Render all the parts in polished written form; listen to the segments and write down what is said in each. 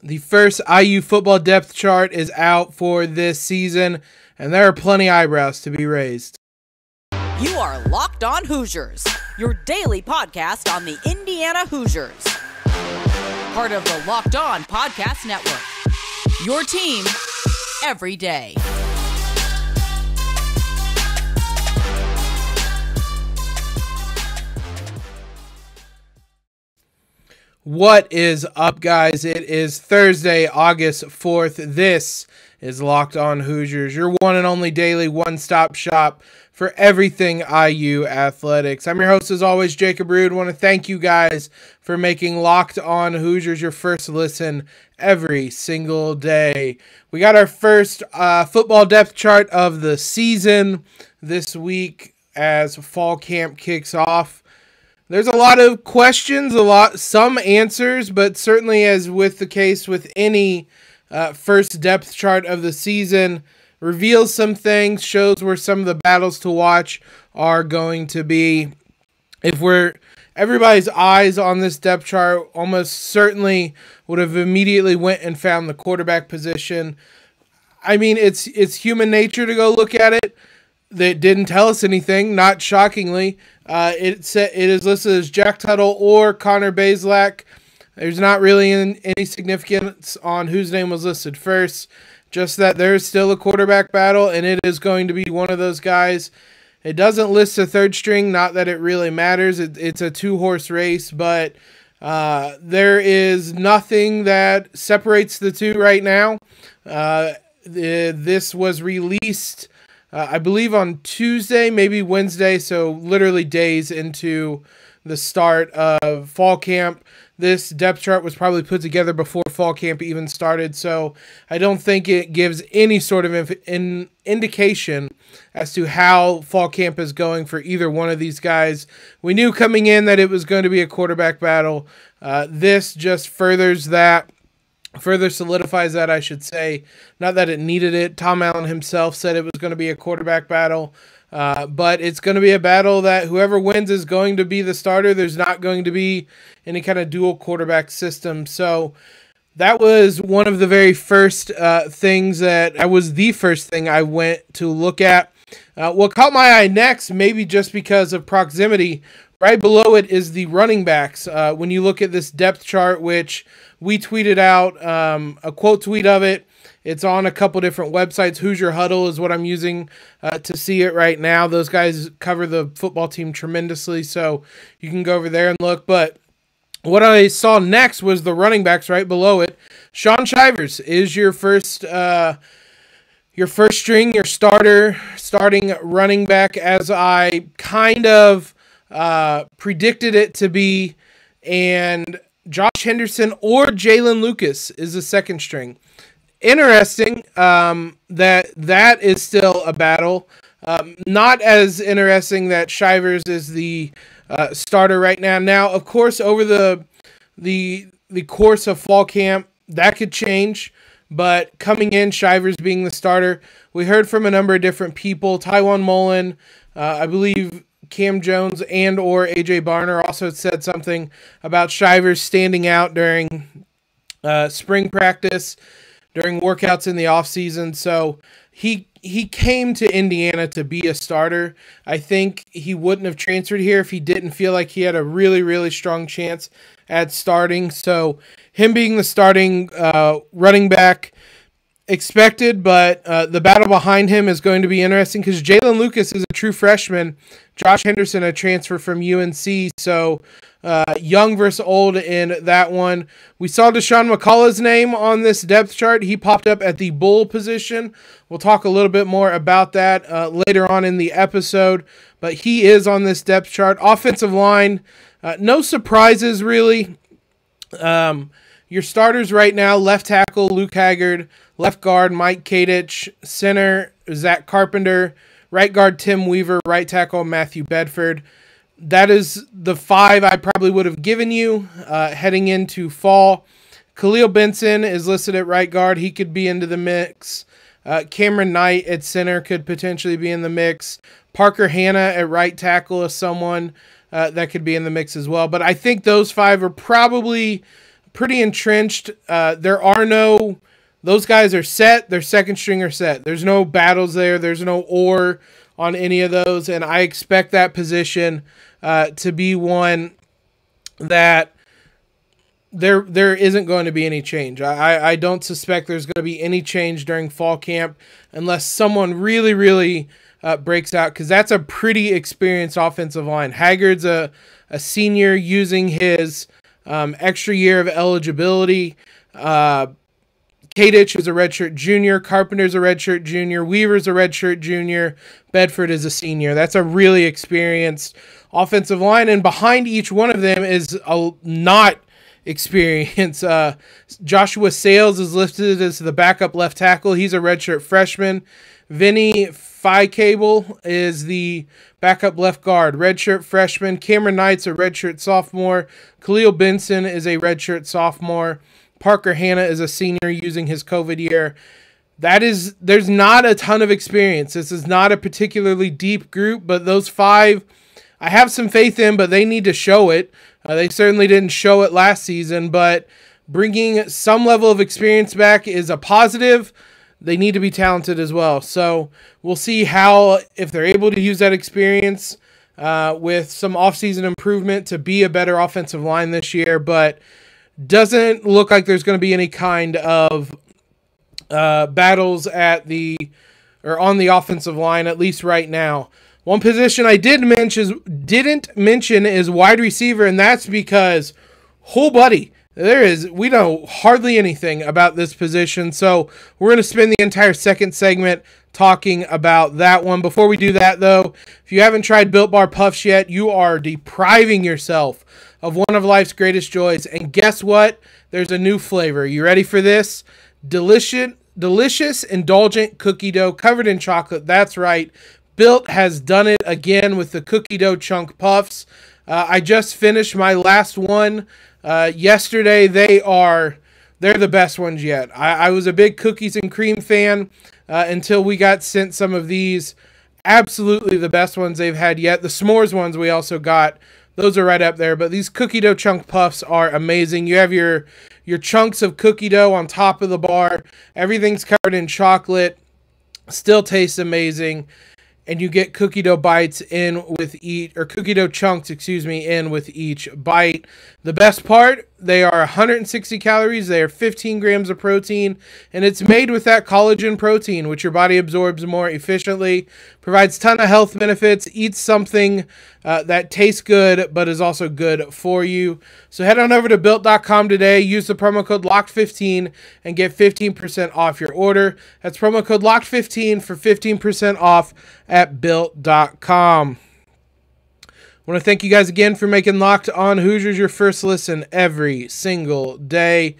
The first IU football depth chart is out for this season, and there are plenty eyebrows to be raised. You are Locked On Hoosiers, your daily podcast on the Indiana Hoosiers. Part of the Locked On Podcast Network, your team every day. What is up, guys? It is Thursday, August 4th. This is Locked On Hoosiers, your one and only daily one-stop shop for everything IU athletics. I'm your host, as always, Jacob Rude. I want to thank you guys for making Locked On Hoosiers your first listen every single day. We got our first football depth chart of the season this week as fall camp kicks off. There's a lot of questions, some answers, but certainly, as with the case with any first depth chart of the season, reveals some things, shows where some of the battles to watch are going to be. Everybody's eyes on this depth chart almost certainly would have immediately went and found the quarterback position. I mean, it's human nature to go look at it. They didn't tell us anything, not shockingly. It is listed as Jack Tuttle or Connor Bazelak. There's not really any significance on whose name was listed first, just that there's still a quarterback battle, and it is going to be one of those guys. It doesn't list a third string, not that it really matters. It's a two-horse race, but there is nothing that separates the two right now. This was released I believe on Tuesday, maybe Wednesday, so literally days into the start of fall camp. This depth chart was probably put together before fall camp even started, so I don't think it gives any sort of indication as to how fall camp is going for either one of these guys. We knew coming in that it was going to be a quarterback battle. This just further solidifies that, I should say. Not that it needed it. Tom Allen himself said it was going to be a quarterback battle, but it's going to be a battle that whoever wins is going to be the starter. There's not going to be any kind of dual quarterback system. So that was one of the very first things that was the first thing I went to look at. What caught my eye next, maybe just because of proximity, right below it is the running backs. When you look at this depth chart, which we tweeted out a quote tweet of it. It's on a couple different websites. Hoosier Huddle is what I'm using to see it right now. Those guys cover the football team tremendously, so you can go over there and look. But what I saw next was the running backs right below it. Shaun Shivers is your first string, your starting running back, as I kind of predicted it to be, and Josh Henderson or Jalen Lucas is the second string. Interesting that is still a battle. Not as interesting that Shivers is the starter right now. Now, of course, over the course of fall camp, that could change. But coming in, Shivers being the starter, we heard from a number of different people. Tywan Mullen, I believe Cam Jones and or AJ Barner also said something about Shivers standing out during spring practice, during workouts in the offseason. So he came to Indiana to be a starter. I think he wouldn't have transferred here if he didn't feel like he had a really, really strong chance at starting. So him being the starting running back, expected, but the battle behind him is going to be interesting because Jalen Lucas is a true freshman. Josh Henderson, a transfer from UNC, so young versus old in that one. We saw Dasan McCullough's name on this depth chart. He popped up at the bull position. We'll talk a little bit more about that later on in the episode, but he is on this depth chart. Offensive line, no surprises really. Your starters right now, left tackle Luke Haggard, left guard Mike Kadich, center Zach Carpenter, right guard Tim Weaver, right tackle Matthew Bedford. That is the five I probably would have given you heading into fall. Khalil Benson is listed at right guard. He could be into the mix. Cameron Knight at center could potentially be in the mix. Parker Hanna at right tackle is someone that could be in the mix as well. But I think those five are probably pretty entrenched. Those guys are set. Their second string are set. There's no battles there. There's no or on any of those. And I expect that position to be one that there isn't going to be any change. I don't suspect there's going to be any change during fall camp unless someone really, really breaks out, because that's a pretty experienced offensive line. Haggard's a senior using his extra year of eligibility. Kadich is a redshirt junior. Carpenter's a redshirt junior. Weaver's a redshirt junior. Bedford is a senior. That's a really experienced offensive line, and behind each one of them is not experience. Joshua Sales is listed as the backup left tackle. He's a redshirt freshman. Vinny Cable is the backup left guard, redshirt freshman. Cameron Knight's a redshirt sophomore. Khalil Benson is a redshirt sophomore. Parker Hanna is a senior using his COVID year. There's not a ton of experience. This is not a particularly deep group, but those five I have some faith in, but they need to show it. They certainly didn't show it last season, but bringing some level of experience back is a positive. They need to be talented as well. So we'll see if they're able to use that experience with some offseason improvement to be a better offensive line this year, but doesn't look like there's going to be any kind of battles on the offensive line, at least right now. One position I didn't mention is wide receiver, and that's because, buddy, we know hardly anything about this position, so we're going to spend the entire second segment talking about that one. Before we do that, though, if you haven't tried Built Bar Puffs yet, you are depriving yourself of one of life's greatest joys, and guess what? There's a new flavor. You ready for this? Delicious, indulgent cookie dough covered in chocolate. That's right. Built has done it again with the cookie dough chunk puffs. I just finished my last one yesterday. They're the best ones yet. I was a big cookies and cream fan until we got sent some of these. Absolutely the best ones they've had yet. The s'mores ones we also got. Those are right up there. But these cookie dough chunk puffs are amazing. You have your chunks of cookie dough on top of the bar. Everything's covered in chocolate. Still tastes amazing. And you get cookie dough bites in with cookie dough chunks, in with each bite. The best part, they are 160 calories, they are 15 grams of protein, and it's made with that collagen protein, which your body absorbs more efficiently, provides a ton of health benefits, eats something that tastes good, but is also good for you. So head on over to Built.com today, use the promo code LOCKED15, and get 15% off your order. That's promo code LOCKED15 for 15% off at Built.com. I want to thank you guys again for making Locked On Hoosiers your first listen every single day.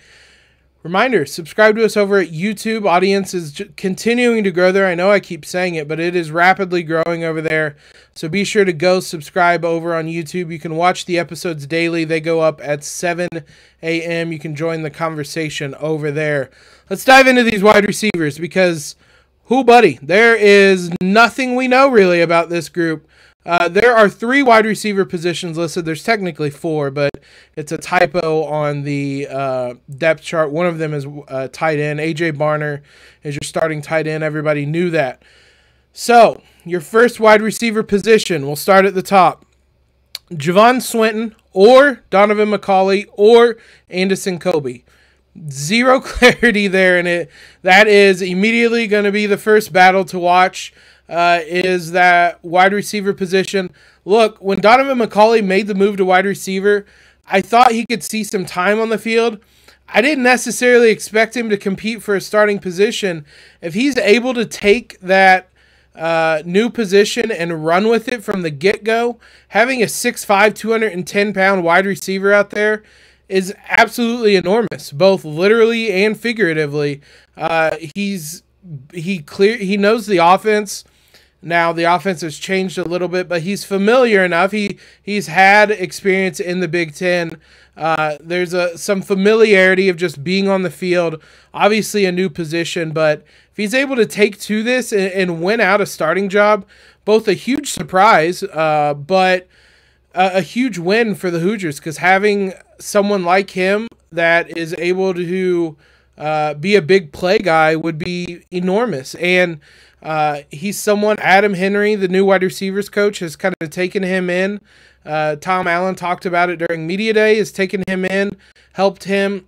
Reminder, subscribe to us over at YouTube. Audience is continuing to grow there. I know I keep saying it, but it is rapidly growing over there. So be sure to go subscribe over on YouTube. You can watch the episodes daily. They go up at 7 a.m. You can join the conversation over there. Let's dive into these wide receivers because, buddy, there is nothing we know really about this group. There are 3 wide receiver positions listed. There's technically 4, but it's a typo on the depth chart. One of them is tight end. A.J. Barner is your starting tight end. Everybody knew that. So, your first wide receiver position, we'll start at the top. Javon Swinton or Donovan McCauley or Anderson Kobe. Zero clarity there, and that is immediately going to be the first battle to watch. Is that wide receiver position. Look, when Donovan Mccauley made the move to wide receiver, I thought he could see some time on the field. I didn't necessarily expect him to compete for a starting position. If he's able to take that new position and run with it from the get-go, having a 6'5", 210-pound wide receiver out there is absolutely enormous, both literally and figuratively. He knows the offense. Now, the offense has changed a little bit, but he's familiar enough. He's had experience in the Big Ten. There's some familiarity of just being on the field. Obviously, a new position, but if he's able to take to this and win out a starting job, both a huge surprise, but a huge win for the Hoosiers, because having someone like him that is able to be a big play guy would be enormous. And he's someone, Adam Henry, the new wide receivers coach, has kind of taken him in. Tom Allen talked about it during media day, has taken him in, helped him.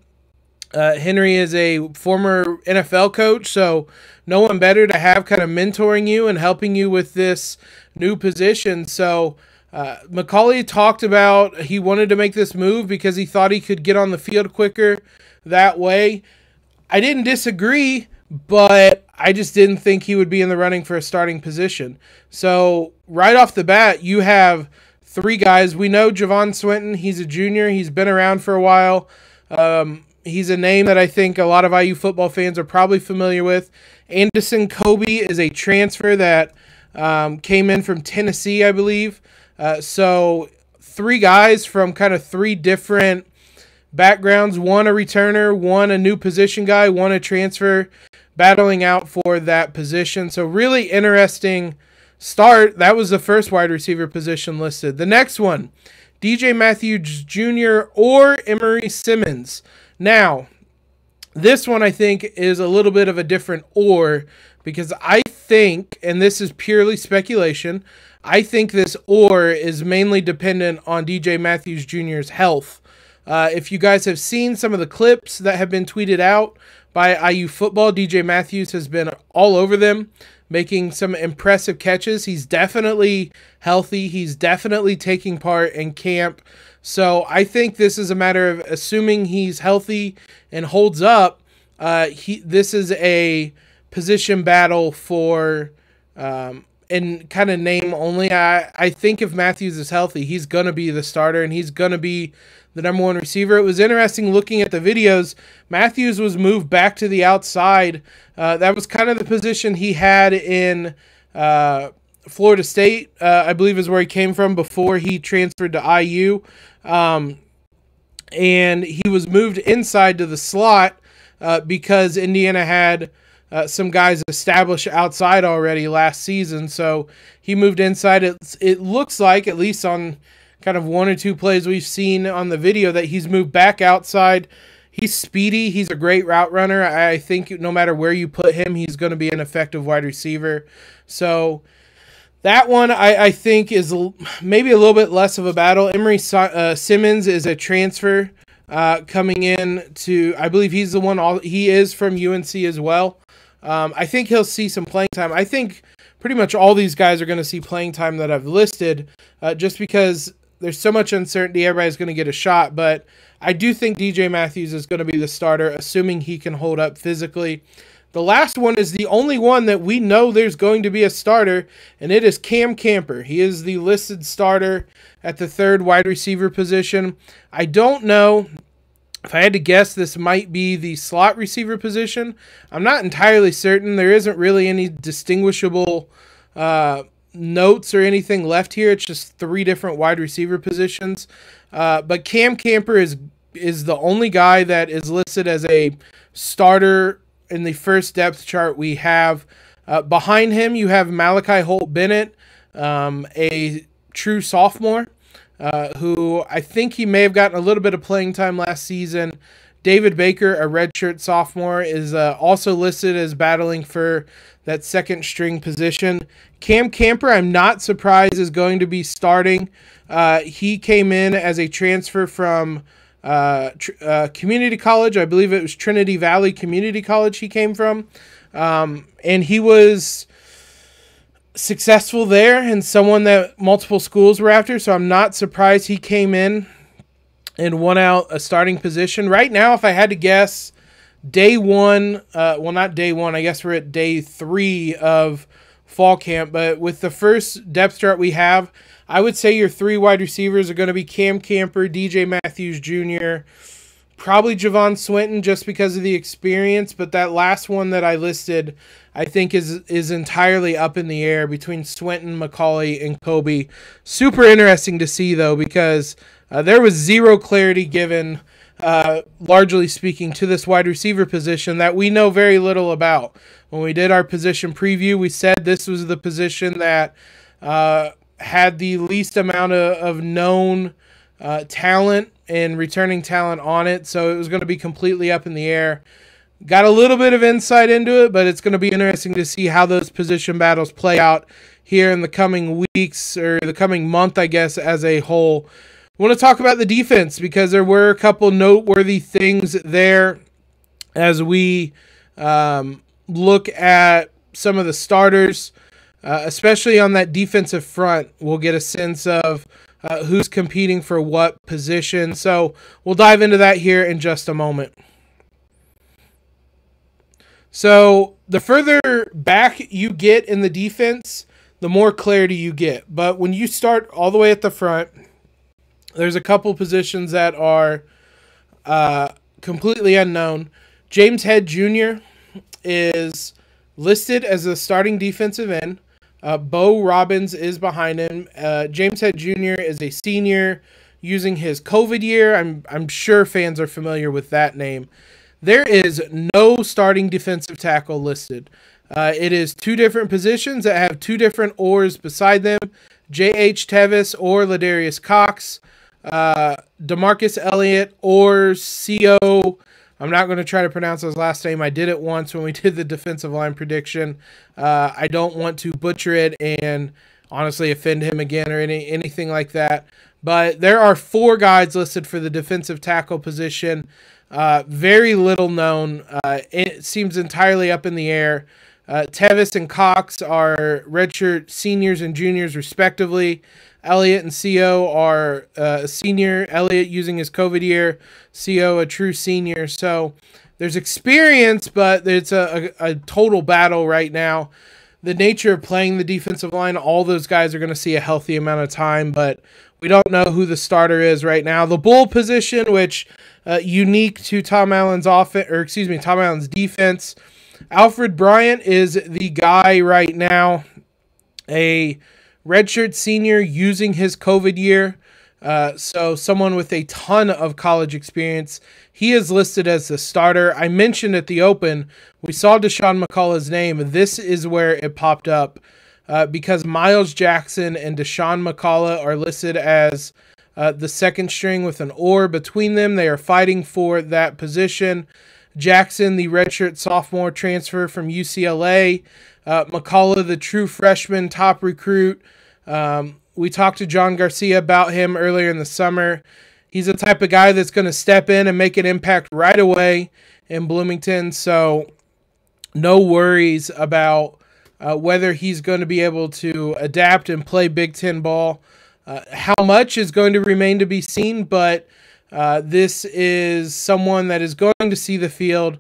Henry is a former NFL coach, so no one better to have kind of mentoring you and helping you with this new position. So McCulley talked about he wanted to make this move because he thought he could get on the field quicker that way. I didn't disagree, but I just didn't think he would be in the running for a starting position. So right off the bat, you have three guys. We know Javon Swinton. He's a junior. He's been around for a while. He's a name that I think a lot of IU football fans are probably familiar with. Anderson Kobe is a transfer that came in from Tennessee, I believe. So three guys from kind of three different backgrounds, one a returner, one a new position guy, one a transfer, battling out for that position. So really interesting start. That was the first wide receiver position listed. The next one, DJ Matthews Jr. or Emery Simmons. Now, this one I think is a little bit of a different or, because I think, and this is purely speculation, I think this or is mainly dependent on DJ Matthews Jr.'s health. If you guys have seen some of the clips that have been tweeted out by IU football, DJ Matthews has been all over them, making some impressive catches. He's definitely healthy. He's definitely taking part in camp. So I think this is a matter of assuming he's healthy and holds up. This is a position battle for and kind of name only. I think if Matthews is healthy, he's going to be the starter and he's going to be the number one receiver. It was interesting looking at the videos. Matthews was moved back to the outside. That was kind of the position he had in Florida State, I believe is where he came from before he transferred to IU. And he was moved inside to the slot because Indiana had some guys established outside already last season. So he moved inside. It looks like, at least on kind of one or two plays we've seen on the video, that he's moved back outside. He's speedy. He's a great route runner. I think no matter where you put him, he's going to be an effective wide receiver. So that one I think is maybe a little bit less of a battle. Emery Simmons is a transfer coming in to, I believe he's the one, he is from UNC as well. I think he'll see some playing time. I think pretty much all these guys are going to see playing time that I've listed just because there's so much uncertainty. Everybody's going to get a shot, but I do think DJ Matthews is going to be the starter, assuming he can hold up physically. The last one is the only one that we know there's going to be a starter, and it is Cam Camper. He is the listed starter at the third wide receiver position. I don't know. If I had to guess, this might be the slot receiver position. I'm not entirely certain. There isn't really any distinguishable notes or anything left here. It's just three different wide receiver positions. But Cam Camper is the only guy that is listed as a starter in the first depth chart we have. Behind him, you have Malachi Holt-Bennett, a true sophomore, who I think he may have gotten a little bit of playing time last season. David Baker, a redshirt sophomore, is also listed as battling for that second string position. Cam Camper, I'm not surprised, is going to be starting. He came in as a transfer from community college. I believe it was Trinity Valley Community College he came from. And he was successful there and someone that multiple schools were after. So I'm not surprised he came in and won out a starting position. Right now, if I had to guess, day one, well, not day one, I guess we're at day 3 of fall camp, but with the first depth chart we have, I would say your three wide receivers are going to be Cam Camper, DJ Matthews Jr., probably Javon Swinton just because of the experience, but that last one that I listed I think is entirely up in the air between Swinton, McCulley, and Kobe. Super interesting to see, though, because there was zero clarity given, largely speaking, to this wide receiver position that we know very little about. When we did our position preview, we said this was the position that had the least amount of known talent and returning talent on it, so it was going to be completely up in the air. Got a little bit of insight into it, but it's going to be interesting to see how those position battles play out here in the coming weeks, or the coming month, I guess, as a whole. I want to talk about the defense because there were a couple noteworthy things there as we look at some of the starters, especially on that defensive front. We'll get a sense of who's competing for what position. So we'll dive into that here in just a moment. So the further back you get in the defense, the more clarity you get. But when you start all the way at the front, there's a couple positions that are completely unknown. James Head Jr. is listed as a starting defensive end. Bo Robbins is behind him. James Head Jr. is a senior using his COVID year. I'm sure fans are familiar with that name. There is no starting defensive tackle listed. It is two different positions that have two different oars beside them. J.H. Tevis or Ladarius Cox. DeMarcus Elliott or C.O. I'm not going to try to pronounce his last name. I did it once when we did the defensive line prediction. I don't want to butcher it and honestly offend him again or anything like that. But there are four guys listed for the defensive tackle position. Very little known. It seems entirely up in the air. Tevis and Cox are redshirt seniors and juniors respectively. Elliott and CO are a senior. Elliott using his COVID year. CO a true senior. So there's experience, but it's a total battle right now. The nature of playing the defensive line, all those guys are going to see a healthy amount of time, but we don't know who the starter is right now. The bull position, which unique to Tom Allen's Tom Allen's defense. Alfred Bryant is the guy right now, a redshirt senior using his COVID year. So someone with a ton of college experience. He is listed as the starter. I mentioned at the open, we saw Dasan McCullough's name. This is where it popped up because Miles Jackson and Dasan McCullough are listed as the second string with an oar between them. They are fighting for that position. Jackson, the redshirt sophomore transfer from UCLA. McCullough, the true freshman top recruit. We talked to John Garcia about him earlier in the summer. He's the type of guy that's going to step in and make an impact right away in Bloomington. So no worries about whether he's going to be able to adapt and play Big Ten ball. How much is going to remain to be seen, but this is someone that is going to see the field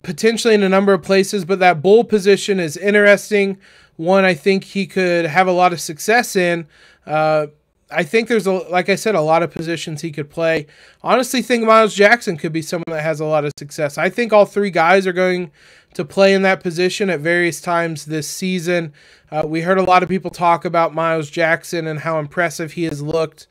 potentially in a number of places, but that bull position is interesting. One I think he could have a lot of success in. I think there's, like I said, a lot of positions he could play. Honestly, think Miles Jackson could be someone that has a lot of success. I think all three guys are going to play in that position at various times this season. We heard a lot of people talk about Miles Jackson and how impressive he has looked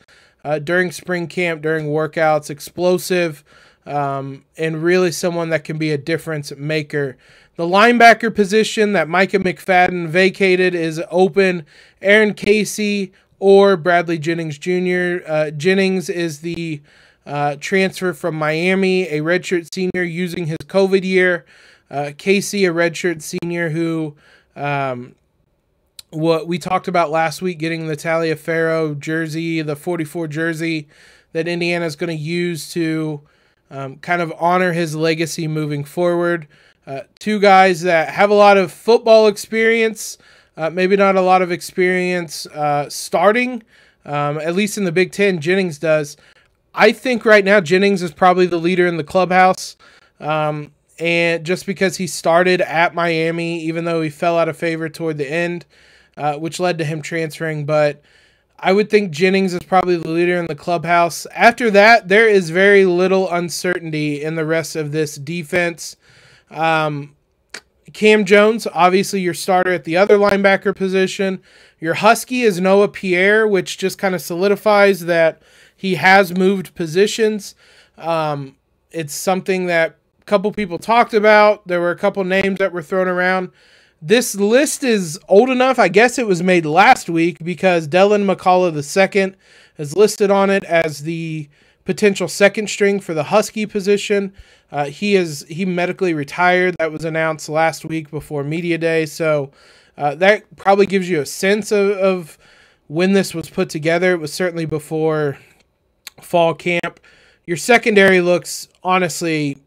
during spring camp, during workouts, explosive, and really someone that can be a difference maker. The linebacker position that Micah McFadden vacated is open. Aaron Casey or Bradley Jennings Jr. Jennings is the transfer from Miami, a redshirt senior using his COVID year. Casey, a redshirt senior who what we talked about last week, getting the Taliaferro jersey, the 44 jersey that Indiana is going to use to kind of honor his legacy moving forward. Two guys that have a lot of football experience, maybe not a lot of experience starting, at least in the Big Ten. Jennings does. I think right now Jennings is probably the leader in the clubhouse, and just because he started at Miami, even though he fell out of favor toward the end, which led to him transferring. But I would think Jennings is probably the leader in the clubhouse. After that, there is very little uncertainty in the rest of this defense. Cam Jones, obviously your starter at the other linebacker position. Your Husky is Noah Pierre, which just kind of solidifies that he has moved positions. It's something that a couple people talked about. There were a couple names that were thrown around. This list is old enough. I guess it was made last week because Dylan McCullough II is listed on it as the potential second string for the Husky position. He medically retired. That was announced last week before media day. So that probably gives you a sense of when this was put together. It was certainly before fall camp. Your secondary looks honestly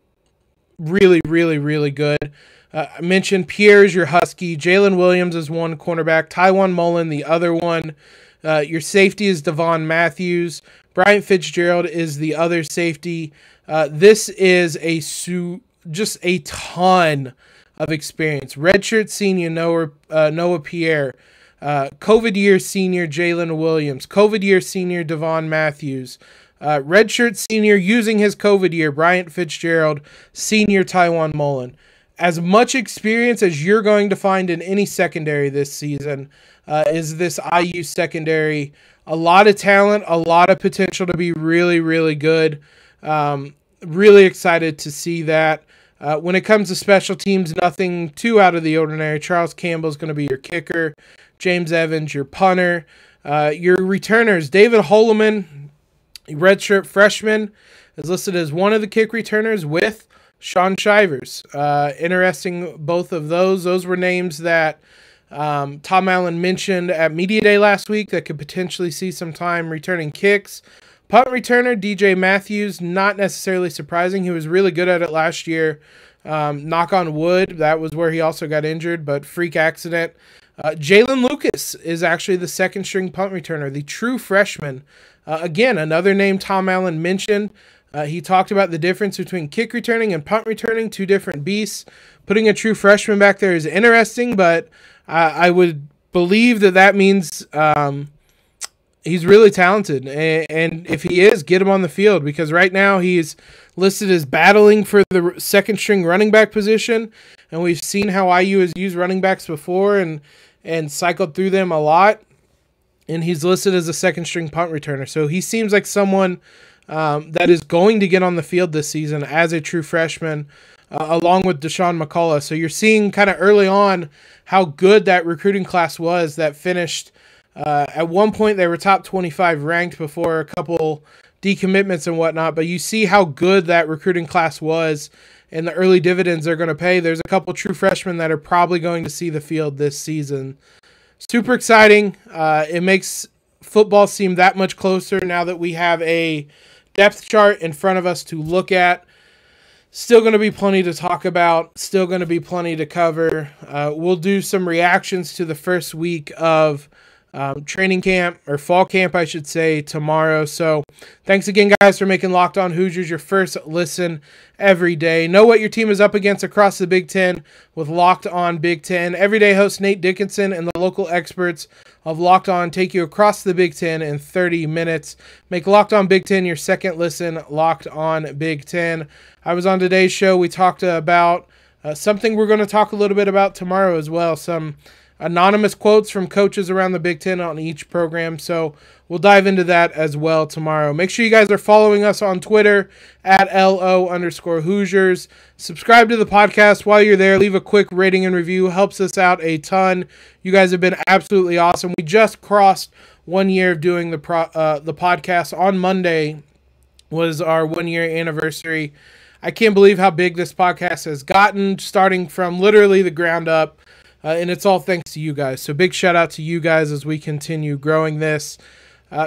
really, really, really good. I mentioned Pierre is your Husky. Jalen Williams is one cornerback. Tywan Mullen, the other one. Your safety is Devon Matthews. Bryant Fitzgerald is the other safety. This is just a ton of experience. Redshirt senior Noah Pierre. COVID year senior Jalen Williams. COVID year senior Devon Matthews. Redshirt senior using his COVID year Bryant Fitzgerald. Senior Tywan Mullen. As much experience as you're going to find in any secondary this season is this IU secondary. A lot of talent, a lot of potential to be really, really good. Really excited to see that. When it comes to special teams, nothing too out of the ordinary. Charles Campbell is going to be your kicker. James Evans, your punter. Your returners, David Holloman, redshirt freshman, is listed as one of the kick returners with Sean Shivers. Interesting, both of those. Those were names that Tom Allen mentioned at Media Day last week that could potentially see some time returning kicks. Punt returner, DJ Matthews, not necessarily surprising. He was really good at it last year. Knock on wood, that was where he also got injured, but freak accident. Jalen Lucas is actually the second string punt returner, the true freshman. Again, another name Tom Allen mentioned. He talked about the difference between kick returning and punt returning, two different beasts. Putting a true freshman back there is interesting, but I would believe that means he's really talented. And if he is, get him on the field, because right now he's listed as battling for the second string running back position. And we've seen how IU has used running backs before and cycled through them a lot. And he's listed as a second string punt returner. So he seems like someone that is going to get on the field this season as a true freshman, along with Dasan McCullough. So you're seeing kind of early on how good that recruiting class was that finished. At one point, they were top 25 ranked before a couple decommitments and whatnot. But you see how good that recruiting class was and the early dividends they're going to pay. There's a couple true freshmen that are probably going to see the field this season. Super exciting. It makes football seem that much closer now that we have a depth chart in front of us to look at. Still going to be plenty to talk about. Still going to be plenty to cover. We'll do some reactions to the first week of training camp, or fall camp, I should say, tomorrow. So thanks again, guys, for making Locked On Hoosiers your first listen every day. Know what your team is up against across the Big Ten with Locked On Big Ten. Everyday host Nate Dickinson and the local experts of Locked On take you across the Big Ten in 30 minutes. Make Locked On Big Ten your second listen, Locked On Big Ten. I was on today's show. We talked about something we're going to talk a little bit about tomorrow as well. Some anonymous quotes from coaches around the Big Ten on each program. So we'll dive into that as well tomorrow. Make sure you guys are following us on Twitter at @LO_Hoosiers. Subscribe to the podcast while you're there. Leave a quick rating and review. Helps us out a ton. You guys have been absolutely awesome. We just crossed 1 year of doing the podcast. On Monday was our 1 year anniversary. I can't believe how big this podcast has gotten, starting from literally the ground up. And it's all thanks to you guys. So big shout out to you guys as we continue growing this.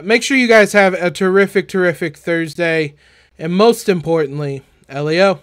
Make sure you guys have a terrific, terrific Thursday. And most importantly, LEO.